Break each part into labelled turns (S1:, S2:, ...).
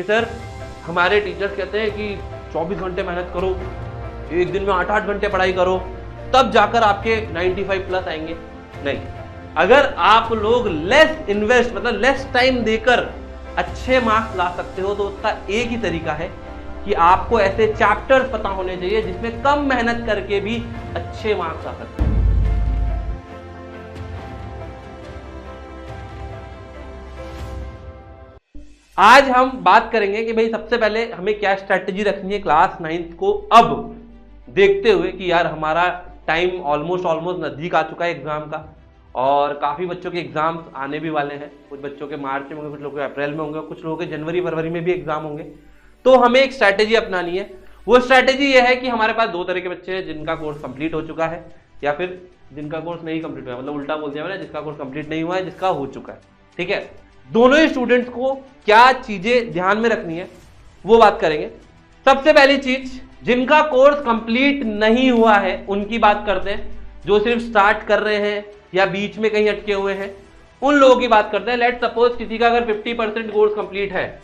S1: कि सर हमारे टीचर्स कहते हैं कि 24 घंटे मेहनत करो, एक दिन में 8-8 घंटे पढ़ाई करो, तब जाकर आपके 95 प्लस आएंगे। नहीं, अगर आप लोग लेस इन्वेस्ट मतलब लेस टाइम देकर अच्छे मार्क्स ला सकते हो तो उसका एक ही तरीका है कि आपको ऐसे चैप्टर्स पता होने चाहिए जिसमें कम मेहनत करके भी अच्छे मार्क्स आ सकते हैं। आज हम बात करेंगे कि भाई सबसे पहले हमें क्या स्ट्रैटेजी रखनी है क्लास 9th को अब देखते हुए कि यार हमारा टाइम ऑलमोस्ट नजदीक आ चुका है एग्जाम का, और काफी बच्चों के एग्जाम्स आने भी वाले हैं। कुछ बच्चों के मार्च में होंगे, कुछ लोगों के अप्रैल में होंगे, कुछ लोगों के जनवरी फरवरी में भी एग्जाम होंगे। तो हमें एक स्ट्रैटेजी अपनानी है। वो स्ट्रैटेजी ये है कि हमारे पास दो तरह के बच्चे हैं, जिनका कोर्स कंप्लीट हो चुका है या फिर जिनका कोर्स नहीं कंप्लीट हुआ, मतलब उल्टा बोल दिया मैंने, जिसका कोर्स कंप्लीट नहीं हुआ है, जिसका हो चुका है। ठीक है, दोनों ही स्टूडेंट्स को क्या चीजें ध्यान में रखनी है वो बात करेंगे। सबसे पहली चीज, जिनका कोर्स कंप्लीट नहीं हुआ है उनकी बात करते हैं, जो सिर्फ स्टार्ट कर रहे हैं या बीच में कहीं अटके हुए हैं, उन लोगों की बात करते हैं। लेट सपोज किसी का अगर 50% कोर्स कंप्लीट है,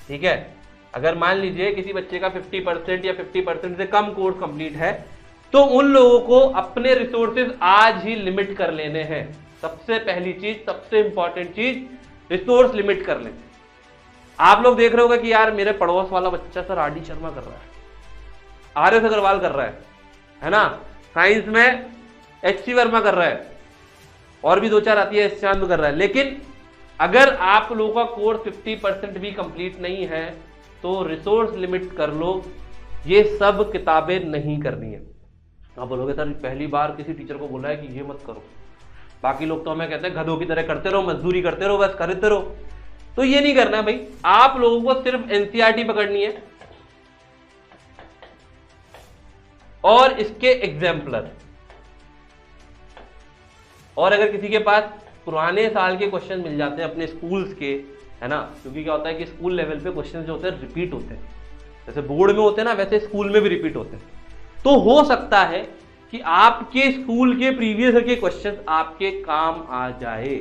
S1: ठीक है, अगर मान लीजिए किसी बच्चे का 50% या 50% से कम कोर्स कंप्लीट है, तो उन लोगों को अपने रिसोर्सेज आज ही लिमिट कर लेने हैं। सबसे पहली चीज, सबसे इंपॉर्टेंट चीज, रिसोर्स लिमिट कर लें। आप लोग देख रहे होगा कि यार मेरे पड़ोस वाला बच्चा सर आर डी शर्मा कर रहा है, आर एस अग्रवाल कर रहा है ना, साइंस में एच सी वर्मा कर रहा है, और भी दो चार आती है, एस चांद कर रहा है। लेकिन अगर आप लोगों का कोर्स 50% भी कंप्लीट नहीं है तो रिसोर्स लिमिट कर लो, ये सब किताबें नहीं करनी है। आप बोलोगे सर पहली बार किसी टीचर को बोला है कि ये मत करो, बाकी लोग तो हमें कहते हैं गधों की तरह करते रहो, मजदूरी करते रहो, बस करते रहो। तो ये नहीं करना है भाई, आप लोगों को सिर्फ एनसीईआरटी पकड़नी है और इसके एग्जाम्पलर। और अगर किसी के पास पुराने साल के क्वेश्चन मिल जाते हैं अपने स्कूल्स के, है ना, क्योंकि क्या होता है कि स्कूल लेवल पे क्वेश्चन जो होते हैं रिपीट होते हैं, जैसे बोर्ड में होते हैं ना वैसे स्कूल में भी रिपीट होते हैं। तो हो सकता है कि आपके स्कूल के प्रीवियस ईयर के क्वेश्चन आपके काम आ जाए।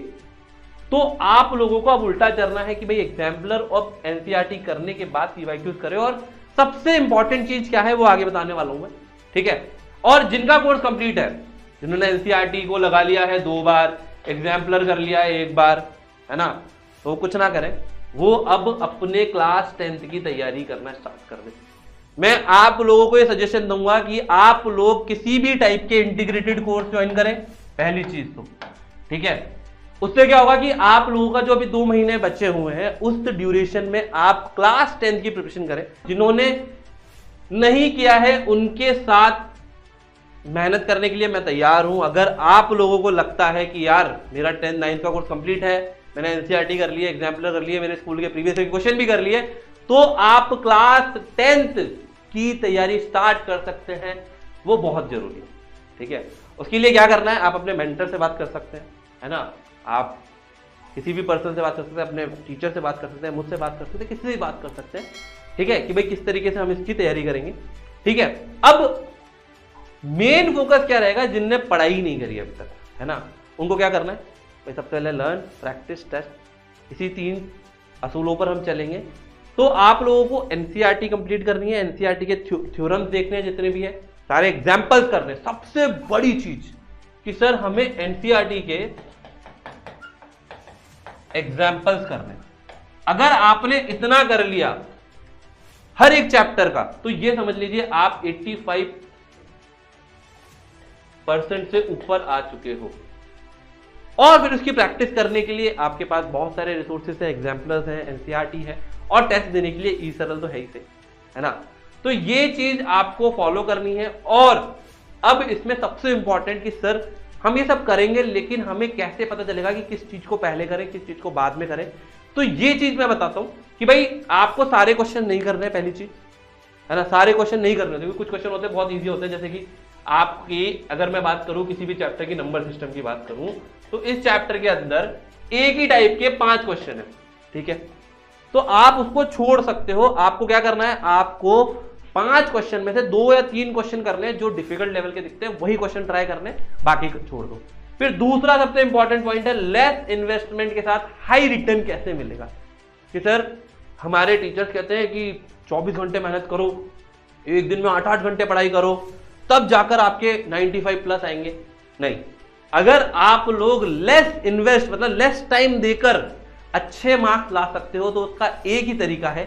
S1: तो आप लोगों को अब उल्टा करना है कि भाई एग्जाम्पलर और एनसीईआरटी करने के बाद पीवाईक्यूज करें। और सबसे इंपॉर्टेंट चीज क्या है वो आगे बताने वाला हूं मैं, ठीक है। और जिनका कोर्स कंप्लीट है, जिन्होंने एनसीईआरटी को लगा लिया है 2 बार, एग्जाम्पलर कर लिया है 1 बार, है ना, तो कुछ ना करें, वो अब अपने क्लास 10th की तैयारी करना स्टार्ट कर दें। मैं आप लोगों को ये सजेशन दूंगा कि आप लोग किसी भी टाइप के इंटीग्रेटेड कोर्स ज्वाइन करें, पहली चीज तो, ठीक है। उससे क्या होगा कि आप लोगों का जो अभी 2 महीने बचे हुए हैं उस ड्यूरेशन में आप क्लास 10 की प्रिपरेशन करें। जिन्होंने नहीं किया है उनके साथ मेहनत करने के लिए मैं तैयार हूं। अगर आप लोगों को लगता है कि यार मेरा 10th 9th का कोर्स कंप्लीट है, मैंने एनसीईआरटी कर लिया, एग्जाम्पलर कर लिए, मेरे स्कूल के प्रीवियस क्वेश्चन भी कर लिए, तो आप क्लास 10th की तैयारी स्टार्ट कर सकते हैं। वो बहुत जरूरी है, ठीक है। उसके लिए क्या करना है, आप अपने मेंटर से बात कर सकते हैं, है ना, आप किसी भी पर्सन से बात कर सकते हैं, अपने टीचर से बात कर सकते हैं, मुझसे बात कर सकते हैं, किसी से भी बात कर सकते हैं, ठीक है, कि भाई किस तरीके से हम इसकी तैयारी करेंगे, ठीक है। अब मेन फोकस क्या रहेगा, जिनने पढ़ाई नहीं करी अभी तक, है ना, उनको क्या करना है भाई, सबसे पहले लर्न, प्रैक्टिस, टेस्ट, इसी 3 असूलों पर हम चलेंगे। तो आप लोगों को एनसीईआरटी कंप्लीट करनी है, एनसीईआरटी के थ्योरम्स देखने हैं जितने भी है, सारे एग्जाम्पल्स करने। सबसे बड़ी चीज कि सर हमें एनसीईआरटी के एग्जाम्पल्स करने। अगर आपने इतना कर लिया हर एक चैप्टर का, तो ये समझ लीजिए आप 85% से ऊपर आ चुके हो। और फिर उसकी प्रैक्टिस करने के लिए आपके पास बहुत सारे रिसोर्सेस हैं, एग्जाम्पलर्स हैं, एनसीईआरटी है, और टेस्ट देने के लिए ई सरल तो है ही से, है ना। तो ये चीज आपको फॉलो करनी है। और अब इसमें सबसे इंपॉर्टेंट कि सर हम ये सब करेंगे, लेकिन हमें कैसे पता चलेगा कि किस चीज को पहले करें, किस चीज को बाद में करें। तो ये चीज मैं बताता हूं कि भाई आपको सारे क्वेश्चन नहीं करने, पहली चीज, है ना, सारे क्वेश्चन नहीं करने, क्योंकि कुछ क्वेश्चन होते हैं बहुत ईजी होते हैं। जैसे कि आपकी, अगर मैं बात करूं किसी भी चैप्टर की नंबर सिस्टम की बात करूं, तो इस चैप्टर के अंदर एक ही टाइप के 5 क्वेश्चन है, ठीक है। तो आप उसको छोड़ सकते हो। आपको क्या करना है, आपको 5 क्वेश्चन में से 2 या 3 क्वेश्चन करने जो डिफिकल्ट लेवल के दिखते हैं, वही क्वेश्चन ट्राई करने, बाकी छोड़ दो। फिर दूसरा सबसे इंपॉर्टेंट पॉइंट है, लेस इन्वेस्टमेंट के साथ हाई रिटर्न कैसे मिलेगा। कि सर हमारे टीचर्स कहते हैं कि 24 घंटे मेहनत करो, एक दिन में 8-8 घंटे पढ़ाई करो, तब जाकर आपके 95 प्लस आएंगे। नहीं, अगर आप लोग लेस इन्वेस्ट मतलब लेस टाइम देकर अच्छे मार्क्स ला सकते हो तो उसका एक ही तरीका है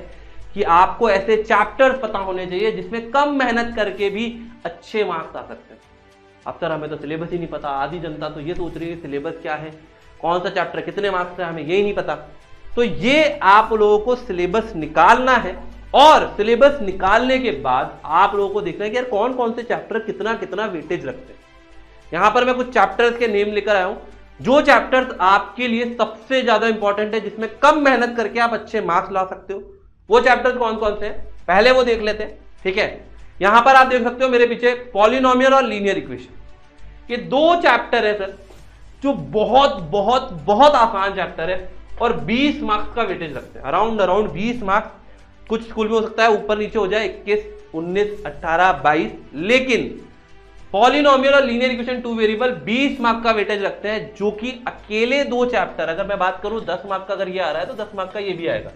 S1: कि आपको ऐसे चैप्टर्स पता होने चाहिए जिसमें कम मेहनत करके भी अच्छे मार्क्स आ सकते हैं। अब सर हमें तो सिलेबस ही नहीं पता, आधी जनता तो ये सोच रही है सिलेबस क्या है, कौन सा चैप्टर कितने मार्क्स है, हमें यही नहीं पता। तो ये आप लोगों को सिलेबस निकालना है और सिलेबस निकालने के बाद आप लोगों को देखना है कि यार कौन कौन से चैप्टर कितना कितना वेटेज रखते हैं। यहां पर मैं कुछ चैप्टर्स के नेम लेकर आया हूं, जो चैप्टर्स आपके लिए सबसे ज्यादा इंपॉर्टेंट है, जिसमें कम मेहनत करके आप अच्छे मार्क्स ला सकते हो। वो चैप्टर्स कौन कौन से हैं पहले वो देख लेते हैं, ठीक है। यहां पर आप देख सकते हो मेरे पीछे पॉलिनोमियल और लीनियर इक्वेशन, ये दो चैप्टर है सर जो बहुत बहुत बहुत आसान चैप्टर है और 20 मार्क्स का वेटेज रखते हैं, अराउंड 20 मार्क्स। कुछ स्कूल में हो सकता है ऊपर नीचे हो जाए 21, 19, 18, 22, लेकिन पॉलिनोमियल और लीनियर इक्वेशन 2 वेरिएबल 20 मार्क्स का वेटेज रखते हैं, जो कि अकेले दो चैप्टर, अगर मैं बात करूं 10 मार्क्स का अगर ये आ रहा है तो 10 मार्क्स का ये भी आएगा,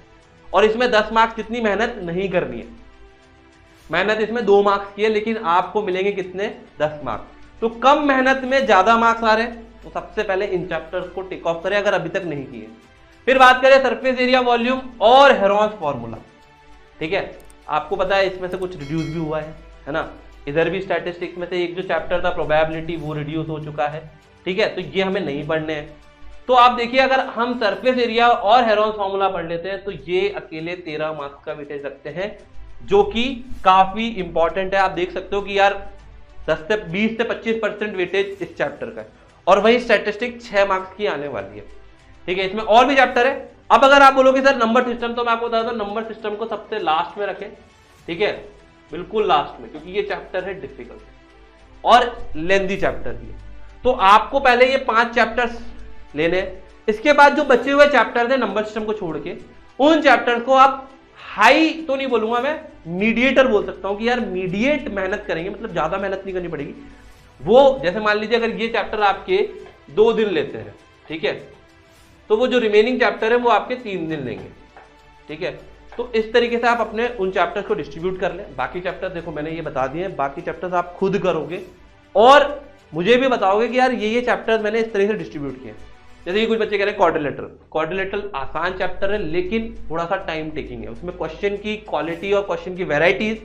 S1: और इसमें 10 मार्क्स कितनी मेहनत नहीं करनी है, मेहनत इसमें 2 मार्क्स की है, लेकिन आपको मिलेंगे कितने 10 मार्क्स। तो कम मेहनत में ज्यादा मार्क्स आ रहे हैं, तो सबसे पहले इन चैप्टर्स को टिक ऑफ करें अगर अभी तक नहीं किए। फिर बात करें सरफेस एरिया, वॉल्यूम और हेरोन्स फॉर्मूला, ठीक है। आपको पता है इसमें से कुछ रिड्यूस भी हुआ है ना। इधर भी स्टैटिस्टिक्स में से एक जो चैप्टर था प्रोबेबिलिटी, वो रिड्यूस हो चुका है, ठीक है। तो ये हमें नहीं पढ़ने हैं। तो आप देखिए अगर हम सरफेस एरिया और हेरोन्स फॉर्मूला पढ़ लेते हैं तो ये अकेले 13 मार्क्स का वेटेज रखते हैं, जो कि काफी इंपॉर्टेंट है। आप देख सकते हो कि यार 20 से 25% वेटेज इस चैप्टर का है, और वही स्टैटिस्टिक 6 मार्क्स की आने वाली है, ठीक है। इसमें और भी चैप्टर है। अब अगर आप बोलोगे सर नंबर सिस्टम, तो मैं आपको बता दूं नंबर सिस्टम को सबसे लास्ट में रखें, ठीक है, बिल्कुल लास्ट में, क्योंकि ये चैप्टर है डिफिकल्ट और लेंथी चैप्टर भी है। तो आपको पहले ये 5 चैप्टर्स लेने, इसके बाद जो बचे हुए चैप्टर है नंबर सिस्टम को छोड़ के, उन चैप्टर्स को आप हाई तो नहीं बोलूंगा मैं, मीडिएटर बोल सकता हूं कि यार मीडिएट मेहनत करेंगे, मतलब ज्यादा मेहनत नहीं करनी पड़ेगी। वो जैसे मान लीजिए अगर ये चैप्टर आपके 2 दिन लेते हैं, ठीक है, तो वो जो रिमेनिंग चैप्टर है वो आपके 3 दिन लेंगे, ठीक है। तो इस तरीके से आप अपने उन चैप्टर्स को डिस्ट्रीब्यूट कर लें। बाकी चैप्टर देखो मैंने ये बता दिए हैं, बाकी चैप्टर्स आप खुद करोगे और मुझे भी बताओगे कि यार ये चैप्टर्स मैंने इस तरीके से डिस्ट्रीब्यूट किए। जैसे कि कुछ बच्चे कह रहे हैं क्वाड्रिलेटरल आसान चैप्टर है लेकिन थोड़ा सा टाइम टेकिंग है, उसमें क्वेश्चन की क्वालिटी और क्वेश्चन की वेराइटीज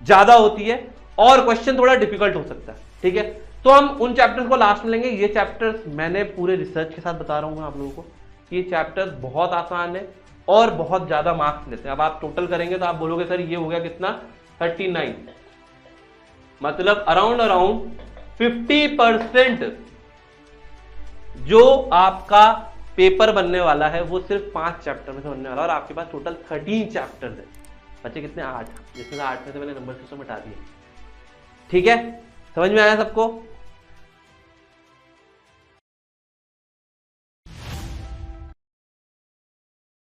S1: ज्यादा होती है और क्वेश्चन थोड़ा डिफिकल्ट हो सकता है, ठीक है। तो हम उन चैप्टर्स को लास्ट में लेंगे। ये चैप्टर्स मैंने पूरे रिसर्च के साथ बता रहा हूँ आप लोगों को, ये चैप्टर्स बहुत आसान है और बहुत ज्यादा मार्क्स लेते हैं। अब आप टोटल करेंगे तो आप बोलोगे सर ये हो गया कितना 39, मतलब अराउंड 50% जो आपका पेपर बनने वाला है वो सिर्फ 5 चैप्टर में से बनने वाला है, और आपके पास टोटल 13 चैप्टर है, बच्चे कितने 8, जिसमें से 8 में से मैंने नंबर सिस्टम हटा दिया, ठीक है। समझ में आया सबको?